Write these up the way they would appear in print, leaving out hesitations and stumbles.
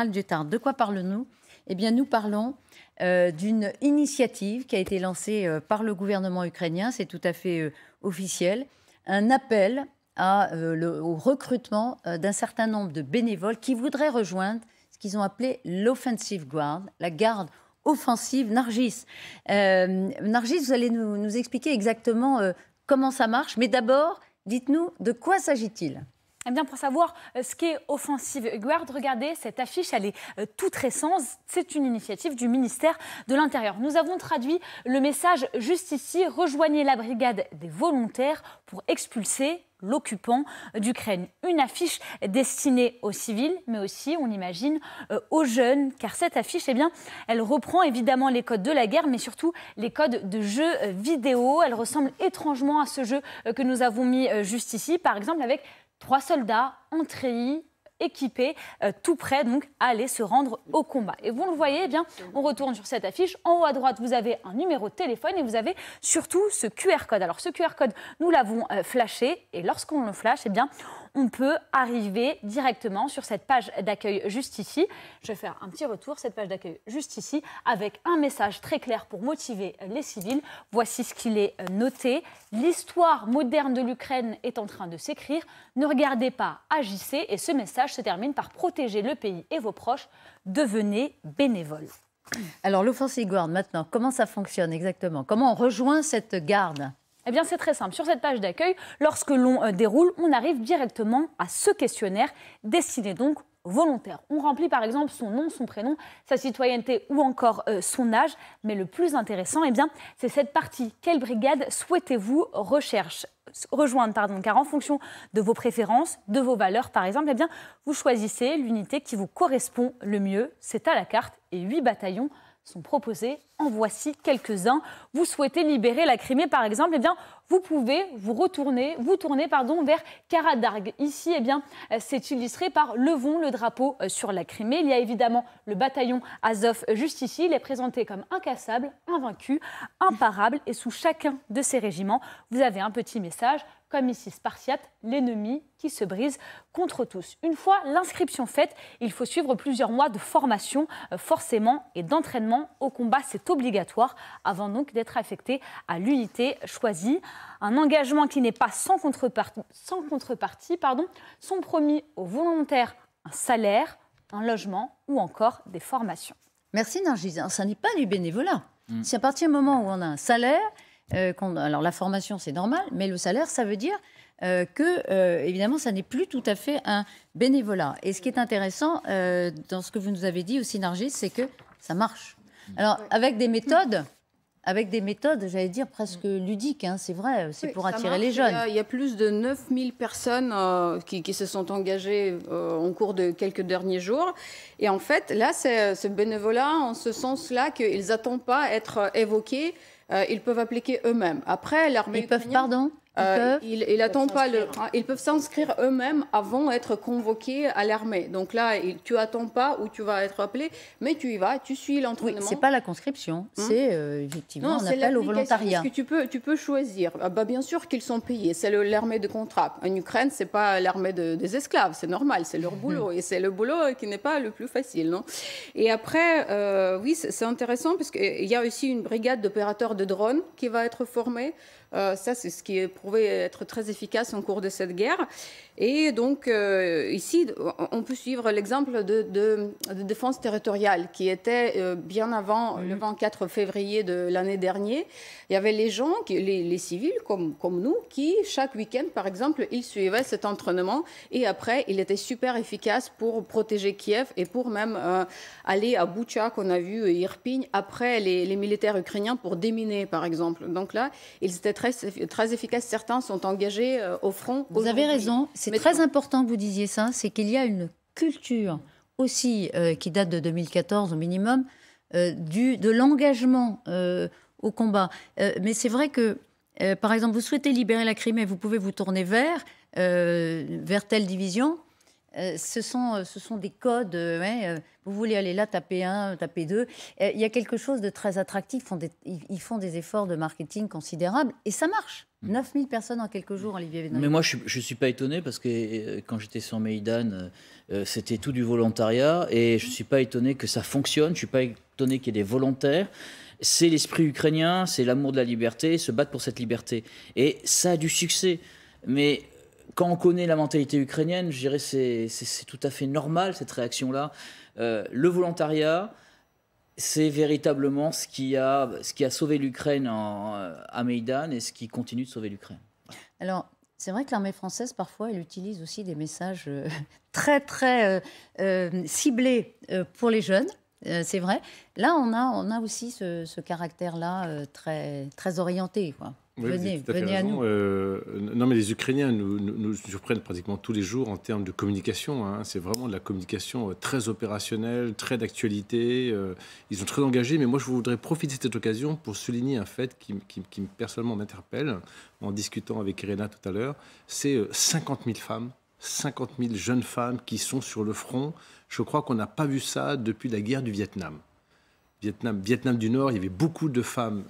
Du Tarn. De quoi parlons-nous? Eh bien, nous parlons d'une initiative qui a été lancée par le gouvernement ukrainien, c'est tout à fait officiel, un appel au recrutement d'un certain nombre de bénévoles qui voudraient rejoindre ce qu'ils ont appelé l'Offensive Guard, la garde offensive. Nargis, Nargis, vous allez nous expliquer exactement comment ça marche, mais d'abord, dites-nous de quoi s'agit-il? Eh bien, pour savoir ce qu'est Offensive Guard, regardez, cette affiche, elle est toute récente. C'est une initiative du ministère de l'Intérieur. Nous avons traduit le message juste ici. Rejoignez la brigade des volontaires pour expulser l'occupant d'Ukraine. Une affiche destinée aux civils, mais aussi, on imagine, aux jeunes, car cette affiche, eh bien, elle reprend évidemment les codes de la guerre, mais surtout les codes de jeux vidéo. Elle ressemble étrangement à ce jeu que nous avons mis juste ici, par exemple avec 3 soldats en treillis, équipés, tout prêts donc à aller se rendre au combat. Et vous le voyez, eh bien, on retourne sur cette affiche. En haut à droite, vous avez un numéro de téléphone et vous avez surtout ce QR code. Alors ce QR code, nous l'avons flashé et lorsqu'on le flash, eh bien, on peut arriver directement sur cette page d'accueil juste ici. Je vais faire un petit retour, cette page d'accueil juste ici, avec un message très clair pour motiver les civils. Voici ce qu'il est noté. L'histoire moderne de l'Ukraine est en train de s'écrire. Ne regardez pas, agissez. Et ce message se termine par protéger le pays et vos proches. Devenez bénévoles. Alors l'Offensive Guard, maintenant, comment ça fonctionne exactement? Comment on rejoint cette garde? Eh bien, c'est très simple. Sur cette page d'accueil, lorsque l'on déroule, on arrive directement à ce questionnaire destiné donc aux volontaires. On remplit par exemple son nom, son prénom, sa citoyenneté ou encore son âge. Mais le plus intéressant, eh bien, c'est cette partie. Quelle brigade souhaitez-vous rejoindre, car en fonction de vos préférences, de vos valeurs par exemple, eh bien, vous choisissez l'unité qui vous correspond le mieux. C'est à la carte et 8 bataillons sont proposés. En voici quelques-uns. Vous souhaitez libérer la Crimée, par exemple, eh bien, vous pouvez vous tourner vers Karadarg. Ici, eh bien, c'est illustré par Levons le drapeau sur la Crimée. Il y a évidemment le bataillon Azov juste ici. Il est présenté comme incassable, invaincu, imparable. Et sous chacun de ces régiments, vous avez un petit message. Comme ici, Spartiate, l'ennemi qui se brise contre tous. Une fois l'inscription faite, il faut suivre plusieurs mois de formation, forcément, et d'entraînement au combat. C'est obligatoire avant donc d'être affecté à l'unité choisie. Un engagement qui n'est pas sans contrepartie, sont promis aux volontaires un salaire, un logement ou encore des formations. Merci Nargis. Ça n'est pas du bénévolat. C'est à partir du moment où on a un salaire, alors la formation c'est normal, mais le salaire ça veut dire que évidemment ça n'est plus tout à fait un bénévolat. Et ce qui est intéressant dans ce que vous nous avez dit aussi Nargis, c'est que ça marche. Alors avec des méthodes, j'allais dire presque ludiques, hein, c'est vrai, c'est pour attirer les jeunes. Il y a plus de 9000 personnes qui se sont engagées au cours de quelques derniers jours. Et en fait, là, c'est ce bénévolat en ce sens-là qu'ils n'attendent pas à être évoqués. Ils peuvent appliquer eux-mêmes. Après, l'armée ukrainienne... Ils peuvent s'inscrire eux-mêmes avant d'être convoqués à l'armée. Donc là, tu n'attends pas où tu vas être appelé, mais tu y vas, tu suis l'entraînement. Oui, ce n'est pas la conscription, c'est effectivement un appel au volontariat. Parce que tu peux choisir. Bien sûr qu'ils sont payés, c'est l'armée de contrat. En Ukraine, ce n'est pas l'armée des esclaves, c'est normal, c'est leur boulot. Et c'est le boulot qui n'est pas le plus facile. Non, et après, oui, c'est intéressant parce qu'il y a aussi une brigade d'opérateurs de drones qui va être formée. Ça, c'est ce qui est prouvé être très efficace en cours de cette guerre. Et donc, ici, on peut suivre l'exemple de défense territoriale qui était bien avant le 24 février de l'année dernière. Il y avait les gens, les civils comme nous, qui, chaque week-end, par exemple, ils suivaient cet entraînement. Et après, il était super efficace pour protéger Kiev et pour même aller à Boutcha, qu'on a vu, Irpin, après les militaires ukrainiens pour déminer, par exemple. Donc là, ils étaient très efficaces. Certains sont engagés au front. Vous avez raison. C'est très important que vous disiez ça. C'est qu'il y a une culture aussi qui date de 2014 au minimum de l'engagement au combat. Mais c'est vrai que, par exemple, vous souhaitez libérer la Crimée, vous pouvez vous tourner vers telle division. ce sont des codes. Vous voulez aller là, tapez 1, tapez 2. Il y a quelque chose de très attractif. Ils font des efforts de marketing considérables et ça marche. 9000 personnes en quelques jours, Olivier Védan. Mais moi, je ne suis pas étonné parce que quand j'étais sur Maïdan, c'était tout du volontariat et je ne suis pas étonné que ça fonctionne. Je ne suis pas étonné qu'il y ait des volontaires. C'est l'esprit ukrainien, c'est l'amour de la liberté, se battre pour cette liberté. Et ça a du succès. Mais quand on connaît la mentalité ukrainienne, je dirais que c'est tout à fait normal, cette réaction-là. Le volontariat, c'est véritablement ce qui a sauvé l'Ukraine à Maïdan et ce qui continue de sauver l'Ukraine. Alors, c'est vrai que l'armée française, parfois, elle utilise aussi des messages très, très ciblés pour les jeunes. C'est vrai. Là, on a aussi ce caractère-là très, très orienté, quoi. Oui, venez à nous. Non, mais les Ukrainiens nous surprennent pratiquement tous les jours en termes de communication. Hein. C'est vraiment de la communication très opérationnelle, très d'actualité. Ils sont très engagés. Mais moi, je voudrais profiter de cette occasion pour souligner un fait qui personnellement m'interpelle en discutant avec Irena tout à l'heure. C'est 50 000 femmes, 50 000 jeunes femmes qui sont sur le front. Je crois qu'on n'a pas vu ça depuis la guerre du Vietnam. Vietnam du Nord, il y avait beaucoup de femmes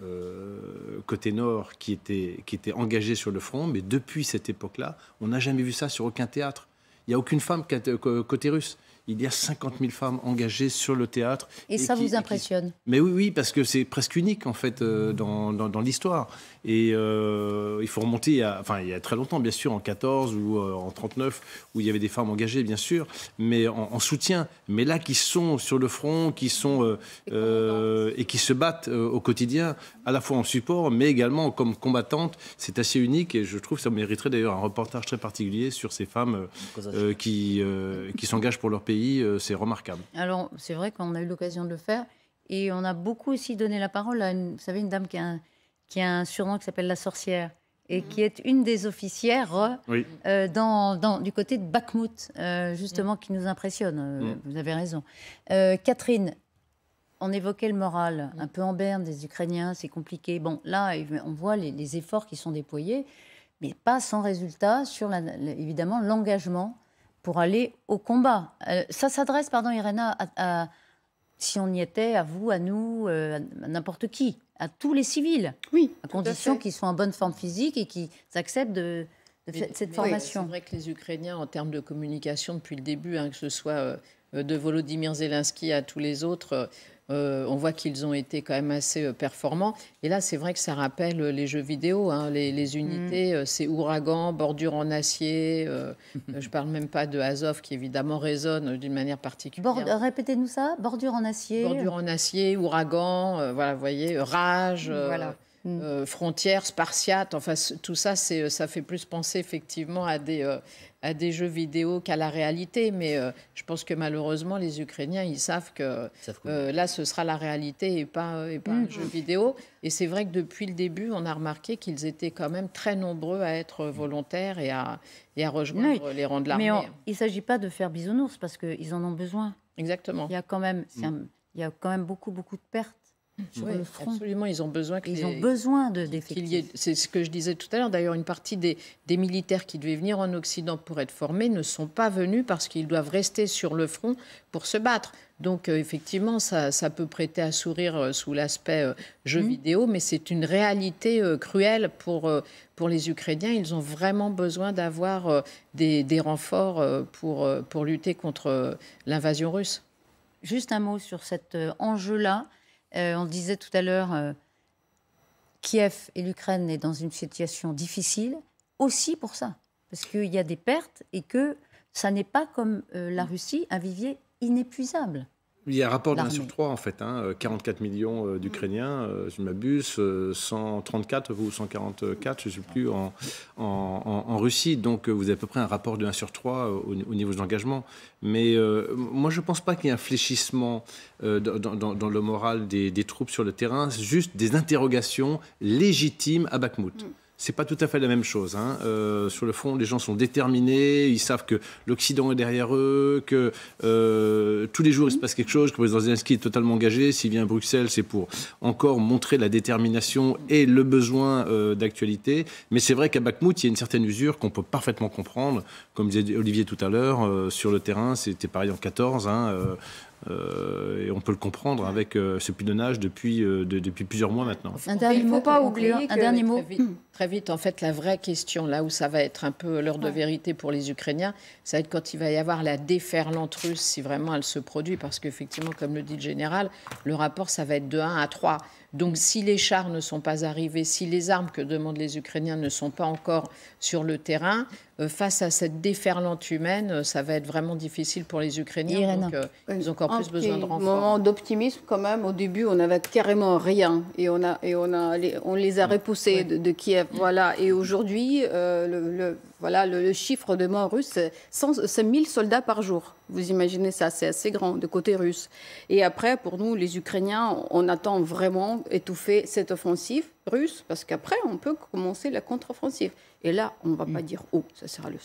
côté Nord qui étaient engagées sur le front, mais depuis cette époque-là, on n'a jamais vu ça sur aucun théâtre. Il n'y a aucune femme côté russe. Il y a 50 000 femmes engagées sur le théâtre. Et ça vous impressionne? Mais oui, parce que c'est presque unique, en fait, dans l'histoire. Et il faut remonter il y a très longtemps, bien sûr, en 14 ou en 39, où il y avait des femmes engagées, bien sûr, mais en soutien. Mais là, qui sont sur le front, qui sont et qui se battent au quotidien, à la fois en support, mais également comme combattantes, c'est assez unique. Et je trouve que ça mériterait d'ailleurs un reportage très particulier sur ces femmes qui s'engagent pour leur pays. C'est remarquable. Alors, c'est vrai qu'on a eu l'occasion de le faire. Et on a beaucoup aussi donné la parole à, vous savez, une dame qui a un surnom qui s'appelle la sorcière et qui est une des officières du côté de Bakhmout, justement, qui nous impressionne. Vous avez raison. Catherine, on évoquait le moral un peu en berne des Ukrainiens, c'est compliqué. Bon, là, on voit les efforts qui sont déployés, mais pas sans résultat sur, évidemment, l'engagement pour aller au combat. Ça s'adresse, pardon Irena, si on y était, à vous, à nous, à n'importe qui, à tous les civils, à condition qu'ils soient en bonne forme physique et qu'ils acceptent cette formation. C'est vrai que les Ukrainiens, en termes de communication, depuis le début, que ce soit de Volodymyr Zelensky à tous les autres, on voit qu'ils ont été quand même assez performants. Et là, c'est vrai que ça rappelle les jeux vidéo. Les unités, c'est ouragan, bordure en acier. Je ne parle même pas de Azov, qui évidemment résonne d'une manière particulière. Répétez-nous ça, bordure en acier. Bordure en acier, ouragan, voilà, vous voyez, rage. Frontières, spartiates, enfin tout ça, ça fait plus penser effectivement à des jeux vidéo qu'à la réalité. Mais je pense que malheureusement, les Ukrainiens, ils savent que là, ce sera la réalité et pas un jeu vidéo. Et c'est vrai que depuis le début, on a remarqué qu'ils étaient quand même très nombreux à être volontaires et à rejoindre les rangs de l'armée. Mais il ne s'agit pas de faire bisounours parce qu'ils en ont besoin. Exactement. Il y a quand même, beaucoup de pertes. Sur le front. Absolument, ils ont besoin d'effectifs. C'est ce que je disais tout à l'heure. D'ailleurs, une partie des militaires qui devaient venir en Occident pour être formés ne sont pas venus parce qu'ils doivent rester sur le front pour se battre. Donc, effectivement, ça peut prêter à sourire sous l'aspect jeu vidéo, mais c'est une réalité cruelle pour les Ukrainiens. Ils ont vraiment besoin d'avoir des renforts pour lutter contre l'invasion russe. Juste un mot sur cet enjeu-là. On disait tout à l'heure, Kiev et l'Ukraine est dans une situation difficile, aussi pour ça, parce qu'il y a des pertes et que ça n'est pas comme la Russie, un vivier inépuisable. Il y a un rapport de 1 sur 3, en fait. 44 millions d'Ukrainiens, je ne m'abuse, 134 ou 144, je ne sais plus, en Russie. Donc, vous avez à peu près un rapport de 1 sur 3 au niveau de l'engagement. Mais moi, je ne pense pas qu'il y ait un fléchissement dans le moral des troupes sur le terrain. C'est juste des interrogations légitimes à Bakhmout. c'est pas tout à fait la même chose. Hein. Sur le fond, les gens sont déterminés, ils savent que l'Occident est derrière eux, que tous les jours il se passe quelque chose, que le président Zelensky est totalement engagé. S'il vient à Bruxelles, c'est pour encore montrer la détermination et le besoin d'actualité. Mais c'est vrai qu'à Bakhmout, il y a une certaine usure qu'on peut parfaitement comprendre. Comme disait Olivier tout à l'heure, sur le terrain, c'était pareil en 14. Et on peut le comprendre avec ce pilonnage depuis plusieurs mois maintenant. Un dernier mot, pas oublier un dernier mot. Très vite, en fait, la vraie question, là où ça va être un peu l'heure de vérité pour les Ukrainiens, ça va être quand il va y avoir la déferlante russe, si vraiment elle se produit, parce qu'effectivement, comme le dit le général, le rapport, ça va être de 1 à 3. Donc, si les chars ne sont pas arrivés, si les armes que demandent les Ukrainiens ne sont pas encore sur le terrain, face à cette déferlante humaine, ça va être vraiment difficile pour les Ukrainiens. Donc, ils ont encore plus besoin de renforts. Moment d'optimisme, quand même. Au début, on n'avait carrément rien. Et on les a repoussés de Kiev. Voilà. Et aujourd'hui, le chiffre de morts russes, c'est 1000 soldats par jour. Vous imaginez ça, c'est assez grand de côté russe. Et après, pour nous, les Ukrainiens, on attend vraiment étouffer cette offensive russe, parce qu'après, on peut commencer la contre-offensive. Et là, on ne va pas dire où, ça sera le